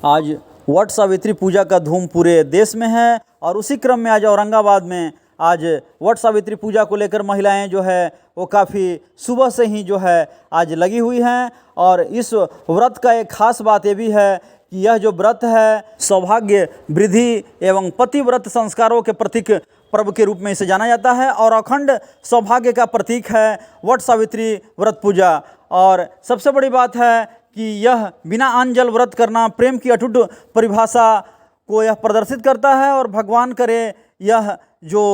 आज वट सावित्री पूजा का धूम पूरे देश में है और उसी क्रम में आज औरंगाबाद में आज वट सावित्री पूजा को लेकर महिलाएं जो है वो काफ़ी सुबह से ही जो है आज लगी हुई हैं। और इस व्रत का एक खास बात ये भी है कि यह जो व्रत है सौभाग्य वृद्धि एवं पति व्रत संस्कारों के प्रतीक पर्व के रूप में इसे जाना जाता है और अखंड सौभाग्य का प्रतीक है वट सावित्री व्रत पूजा। और सबसे बड़ी बात है कि यह बिना अन्न जल व्रत करना प्रेम की अटूट परिभाषा को यह प्रदर्शित करता है। और भगवान करे यह जो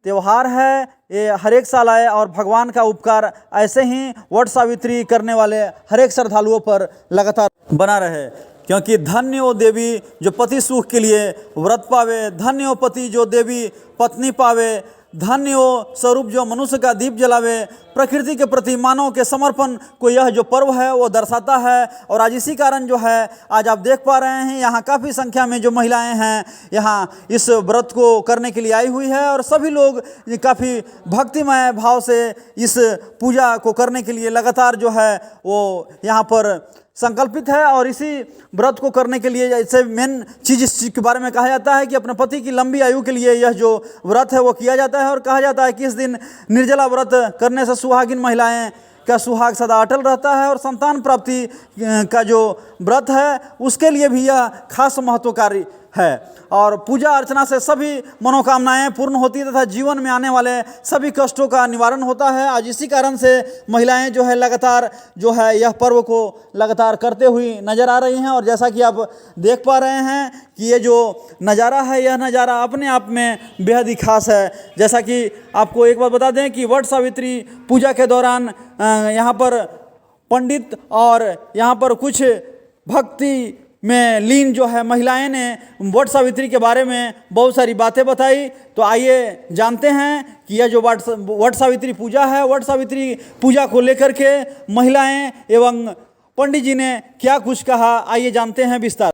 त्यौहार है ये हर एक साल आए और भगवान का उपकार ऐसे ही वट सावित्री करने वाले हर एक श्रद्धालुओं पर लगातार बना रहे, क्योंकि धन्य वो देवी जो पति सुख के लिए व्रत पावे, धन्य वो पति जो देवी पत्नी पावे, धन्य वो स्वरूप जो मनुष्य का दीप जलावे। प्रकृति के प्रति मानव के समर्पण को यह जो पर्व है वो दर्शाता है। और आज इसी कारण जो है आज आप देख पा रहे हैं यहाँ काफ़ी संख्या में जो महिलाएं हैं यहाँ इस व्रत को करने के लिए आई हुई है और सभी लोग काफ़ी भक्तिमय भाव से इस पूजा को करने के लिए लगातार जो है वो यहाँ पर संकल्पित है। और इसी व्रत को करने के लिए इससे मेन चीज़ इस चीज़ के बारे में कहा जाता है कि अपने पति की लंबी आयु के लिए यह जो व्रत है वो किया जाता है। और कहा जाता है कि इस दिन निर्जला व्रत करने से सुहागिन महिलाएं का सुहाग सदा अटल रहता है और संतान प्राप्ति का जो व्रत है उसके लिए भी यह खास महत्वकारी है। और पूजा अर्चना से सभी मनोकामनाएं पूर्ण होती है तथा जीवन में आने वाले सभी कष्टों का निवारण होता है। आज इसी कारण से महिलाएं जो है लगातार जो है यह पर्व को लगातार करते हुई नज़र आ रही हैं। और जैसा कि आप देख पा रहे हैं कि ये जो नज़ारा है यह नज़ारा अपने आप में बेहद ही खास है। जैसा कि आपको एक बात बता दें कि वट सावित्री पूजा के दौरान यहाँ पर पंडित और यहाँ पर कुछ भक्ति में लीन जो है महिलाएं ने वट सावित्री के बारे में बहुत सारी बातें बताई। तो आइए जानते हैं कि यह जो वट सावित्री पूजा है, वट सावित्री पूजा को लेकर के महिलाएं एवं पंडित जी ने क्या कुछ कहा, आइए जानते हैं विस्तार।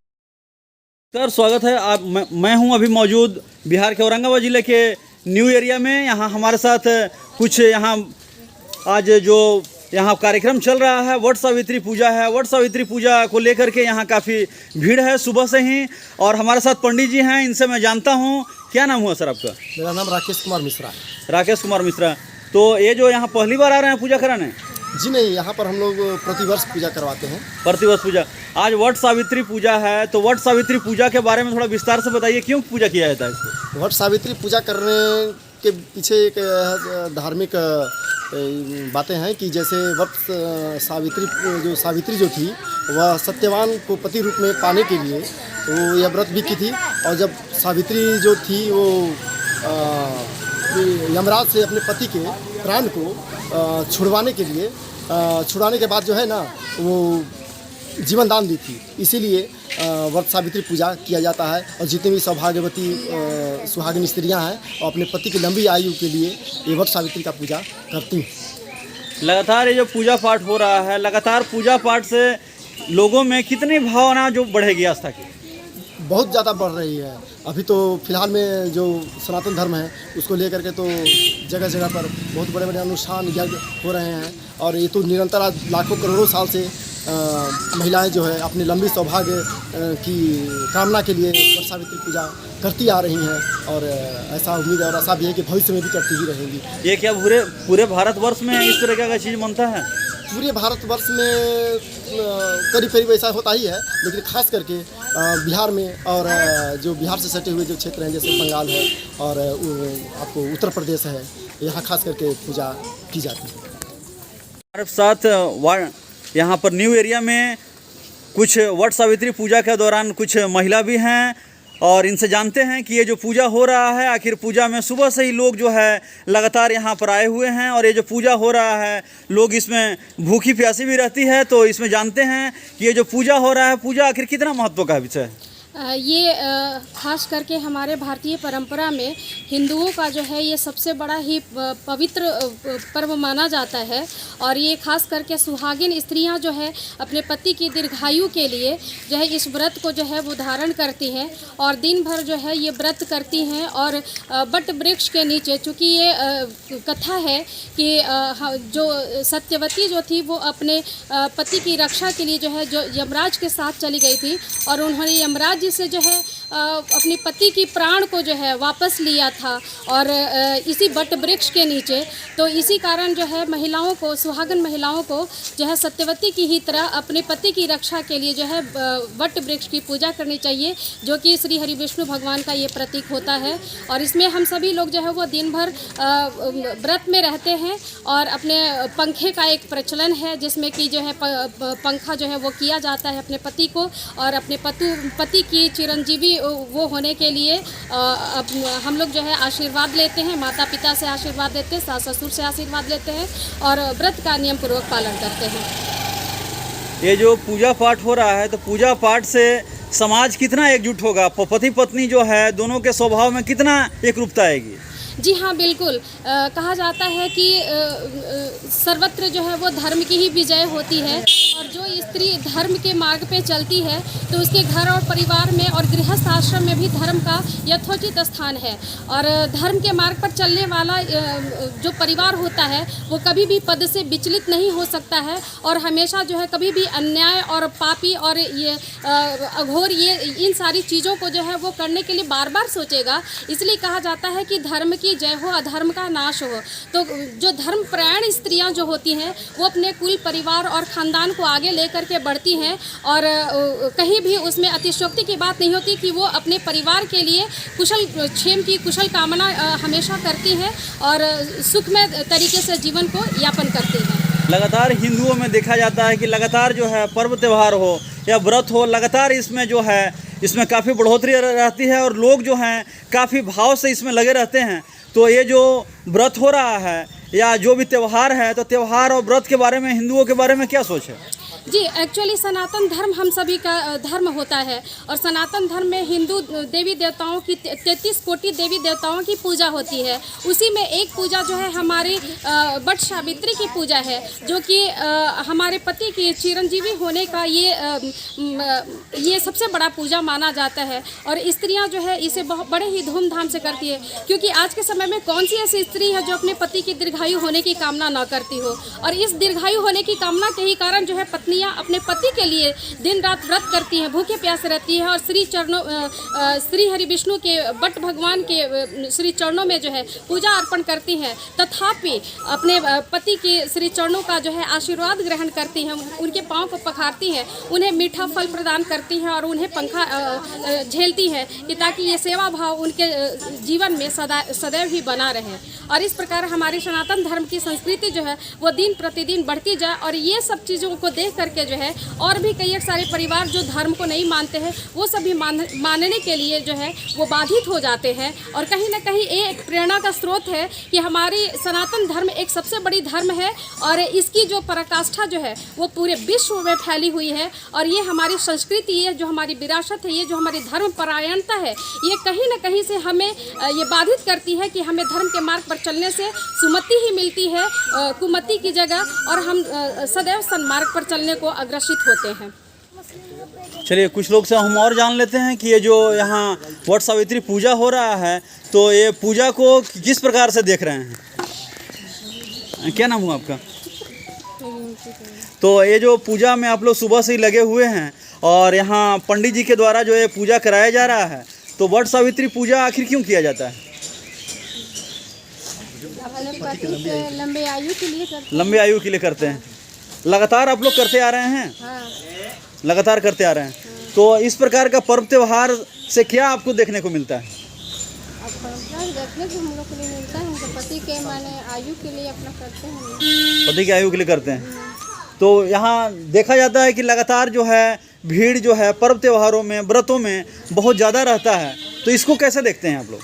सर स्वागत है आप। मैं हूं अभी मौजूद बिहार के औरंगाबाद ज़िले के न्यू एरिया में। यहाँ हमारे साथ कुछ यहाँ आज जो यहाँ कार्यक्रम चल रहा है वट सावित्री पूजा है। वट सावित्री पूजा को लेकर के यहाँ काफ़ी भीड़ है सुबह से ही। और हमारे साथ पंडित जी हैं, इनसे मैं जानता हूँ। क्या नाम हुआ सर आपका? मेरा नाम राकेश कुमार मिश्रा है। राकेश कुमार मिश्रा। तो ये जो यहाँ पहली बार आ रहे हैं पूजा कराने? जी नहीं, यहाँ पर हम लोग प्रतिवर्ष पूजा करवाते हैं। प्रतिवर्ष पूजा। आज वट सावित्री पूजा है तो वट सावित्री पूजा के बारे में थोड़ा विस्तार से बताइए, क्यों पूजा किया जाता है इसको? वट सावित्री पूजा करने के पीछे एक धार्मिक बातें हैं कि जैसे वट सावित्री जो थी वह सत्यवान को पति रूप में पाने के लिए वो यह व्रत भी की थी। और जब सावित्री जो थी वो यमराज से अपने पति के प्राण को छुड़वाने के बाद जो है ना वो जीवन दान दी थी, इसीलिए वट सावित्री पूजा किया जाता है। और जितनी भी सौभाग्यवती सुहागिन स्त्रियां हैं और अपने पति की लंबी आयु के लिए ये वट सावित्री का पूजा करती हैं। लगातार ये जो पूजा पाठ हो रहा है, लगातार पूजा पाठ से लोगों में कितनी भावना जो बढ़ेगी आस्था की? बहुत ज़्यादा बढ़ रही है। अभी तो फिलहाल में जो सनातन धर्म है उसको लेकर के तो जगह जगह पर बहुत बड़े बड़े अनुष्ठान यज्ञ हो रहे हैं। और ये तो निरंतर आज लाखों करोड़ों साल से महिलाएं जो है अपनी लंबी सौभाग्य की कामना के लिए वट सावित्री पूजा करती आ रही हैं। और ऐसा उम्मीद है और ऐसा भी है कि भविष्य में भी करती ही रहेंगी। ये क्या पूरे भारतवर्ष में इस तरह का चीज़ बनता है? पूरे भारतवर्ष में करीब करीब ऐसा होता ही है, लेकिन खास करके बिहार में और जो बिहार से सटे हुए जो क्षेत्र हैं जैसे बंगाल है और आपको उत्तर प्रदेश है, यहाँ खास करके पूजा की जाती है। हमारे साथ यहाँ पर न्यू एरिया में कुछ वट सावित्री पूजा के दौरान कुछ महिला भी हैं और इनसे जानते हैं कि ये जो पूजा हो रहा है आखिर पूजा में सुबह से ही लोग जो है लगातार यहाँ पर आए हुए हैं। और ये जो पूजा हो रहा है लोग इसमें भूखी प्यासी भी रहती है। तो इसमें जानते हैं कि ये जो पूजा हो रहा है पूजा आखिर कितना महत्व का विषय है? ये खास करके हमारे भारतीय परंपरा में हिंदुओं का जो है ये सबसे बड़ा ही पवित्र पर्व माना जाता है। और ये खास करके सुहागिन स्त्रियां जो है अपने पति की दीर्घायु के लिए जो है इस व्रत को जो है वो धारण करती हैं और दिन भर जो है ये व्रत करती हैं। और बट वृक्ष के नीचे, चूँकि ये कथा है कि जो सत्यवती जो थी वो अपने पति की रक्षा के लिए जो है जो यमराज के साथ चली गई थी और उन्होंने यमराज जी से जो है अपनी पति की प्राण को जो है वापस लिया था और इसी बट वृक्ष के नीचे। तो इसी कारण जो है महिलाओं को, सुहागन महिलाओं को जो है सत्यवती की ही तरह अपने पति की रक्षा के लिए जो है वट वृक्ष की पूजा करनी चाहिए, जो कि श्री हरि विष्णु भगवान का ये प्रतीक होता है। और इसमें हम सभी लोग जो है वो दिन भर व्रत में रहते हैं और अपने पंखे का एक प्रचलन है जिसमें कि जो है पंखा जो है वो किया जाता है अपने पति को और अपने पति की चिरंजीवी वो होने के लिए हम लोग जो है आशीर्वाद लेते हैं, माता पिता से आशीर्वाद लेते हैं, सास ससुर से आशीर्वाद लेते हैं और व्रत का नियम पूर्वक पालन करते हैं। ये जो पूजा पाठ हो रहा है तो पूजा पाठ से समाज कितना एकजुट होगा, पति पत्नी जो है दोनों के स्वभाव में कितना एकरूपता आएगी? जी हाँ, बिल्कुल। कहा जाता है कि सर्वत्र जो है वो धर्म की ही विजय होती है और जो स्त्री धर्म के मार्ग पे चलती है तो उसके घर और परिवार में और गृहस्थ आश्रम में भी धर्म का यथोचित स्थान है। और धर्म के मार्ग पर चलने वाला जो परिवार होता है वो कभी भी पद से विचलित नहीं हो सकता है और हमेशा जो है कभी भी अन्याय और पापी और ये अघोर ये इन सारी चीज़ों को जो है वो करने के लिए बार बार सोचेगा। इसलिए कहा जाता है कि धर्म की जय हो, अधर्म का नाश हो। तो जो धर्म परायण स्त्रियां जो होती हैं वो अपने कुल परिवार और ख़ानदान को आगे लेकर के बढ़ती हैं और कहीं भी उसमें अतिशयोक्ति की बात नहीं होती कि वो अपने परिवार के लिए कुशल क्षेम की कुशल कामना हमेशा करती हैं और सुखमय तरीके से जीवन को यापन करती हैं। लगातार हिंदुओं में देखा जाता है कि लगातार जो है पर्व त्यौहार हो या व्रत हो, लगातार इसमें जो है इसमें काफ़ी बढ़ोतरी रहती है और लोग जो हैं काफ़ी भाव से इसमें लगे रहते हैं। तो ये जो व्रत हो रहा है या जो भी त्यौहार है, तो त्यौहार और व्रत के बारे में, हिंदुओं के बारे में क्या सोच है? जी, एक्चुअली सनातन धर्म हम सभी का धर्म होता है और सनातन धर्म में हिंदू देवी देवताओं की 33 कोटि देवी देवताओं की पूजा होती है। उसी में एक पूजा जो है हमारी वट सावित्री की पूजा है, जो कि हमारे पति की चिरंजीवी होने का ये सबसे बड़ा पूजा माना जाता है। और स्त्रियां जो है इसे बहुत बड़े ही धूमधाम से करती है, क्योंकि आज के समय में कौन सी ऐसी स्त्री है जो अपने पति की दीर्घायु होने की कामना ना करती हो। और इस दीर्घायु होने की कामना के ही कारण जो है पत्नियां अपने पति के लिए दिन रात व्रत करती हैं, भूखे प्यासे रहती है और श्री हरि विष्णु के बट भगवान के श्री चरणों में जो है पूजा अर्पण करती हैं। तथापि अपने पति के श्री चरणों का जो है आशीर्वाद ग्रहण करती हैं, उनके पाँव को पखारती हैं, उन्हें मीठा फल प्रदान करती हैं और उन्हें पंखा झेलती हैं कि ताकि ये सेवा भाव उनके जीवन में सदैव ही बना रहे। और इस प्रकार हमारी सनातन धर्म की संस्कृति जो है वो दिन प्रतिदिन बढ़ती जाए और ये सब चीज़ों को देख करके जो है और भी कई सारे परिवार जो धर्म को नहीं मानते हैं वो सभी मानने के लिए जो है वो बाधित हो जाते हैं। और कहीं ना कहीं ये एक प्रेरणा का स्रोत है कि हमारी सनातन धर्म एक सबसे बड़ी धर्म है और इसकी जो पराकाष्ठा जो है वो पूरे विश्व में फैली हुई है। और ये हमारी संस्कृति, ये जो हमारी विरासत है, ये जो हमारी धर्म परायणता है, ये कहीं ना कहीं से हमें ये बाधित करती है कि हमें धर्म के मार्ग पर चलने से सुमति ही मिलती है कुमति की जगह, और हम सदैव सन्मार्ग पर चलने को अग्रसित होते हैं। चलिए कुछ लोग से हम और जान लेते हैं कि ये जो यहाँ वट सावित्री पूजा हो रहा है तो ये पूजा को किस प्रकार से देख रहे हैं। क्या नाम हुआ आपका? तो ये जो पूजा में आप लोग सुबह से ही लगे हुए हैं और यहाँ पंडित जी के द्वारा जो ये पूजा कराया जा रहा है, तो वट सावित्री पूजा आखिर क्यों किया जाता है? लंबे आयु के लिए करते हैं। लंबे आयु के लिए करते हैं। लगातार आप लोग करते आ रहे हैं? हाँ। लगातार करते आ रहे हैं। तो इस प्रकार का पर्व त्यौहार से क्या आपको देखने को मिलता है? अब देखने को हम लोग को मिलता है, उनके पति के माने आयु के लिए अपना करते हैं। पति की आयु के लिए करते हैं। तो यहाँ देखा जाता है कि लगातार जो है भीड़ जो है पर्व त्योहारों में, व्रतों में बहुत ज़्यादा रहता है। तो इसको कैसे देखते हैं आप लोग?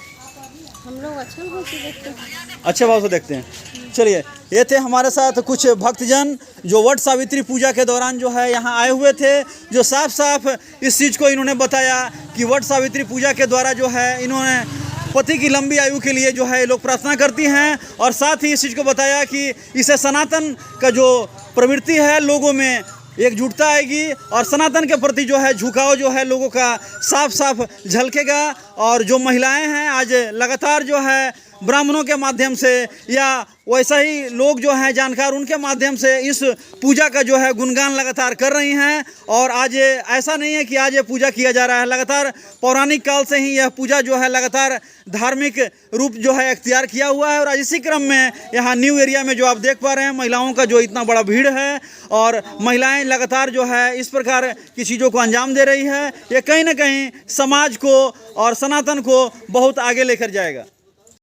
हम लोग अच्छा भाव से देखते हैं। अच्छे भाव से देखते हैं। चलिए, ये थे हमारे साथ कुछ भक्तजन जो वट सावित्री पूजा के दौरान जो है यहाँ आए हुए थे, जो साफ साफ इस चीज़ को इन्होंने बताया कि वट सावित्री पूजा के द्वारा जो है इन्होंने पति की लंबी आयु के लिए जो है लोग प्रार्थना करती हैं, और साथ ही इस चीज़ को बताया कि इसे सनातन का जो प्रवृत्ति है लोगों में एकजुटता आएगी और सनातन के प्रति जो है झुकाव जो है लोगों का साफ साफ झलकेगा। और जो महिलाएं हैं आज लगातार जो है ब्राह्मणों के माध्यम से या वैसा ही लोग जो हैं जानकार उनके माध्यम से इस पूजा का जो है गुणगान लगातार कर रही हैं। और आज ये ऐसा नहीं है कि आज ये पूजा किया जा रहा है, लगातार पौराणिक काल से ही यह पूजा जो है लगातार धार्मिक रूप जो है अख्तियार किया हुआ है। और आज इसी क्रम में यहाँ न्यू एरिया में जो आप देख पा रहे हैं महिलाओं का जो इतना बड़ा भीड़ है और महिलाएं लगातार जो है इस प्रकार की चीज़ों को अंजाम दे रही है, ये कहीं ना कहीं समाज को और सनातन को बहुत आगे लेकर जाएगा।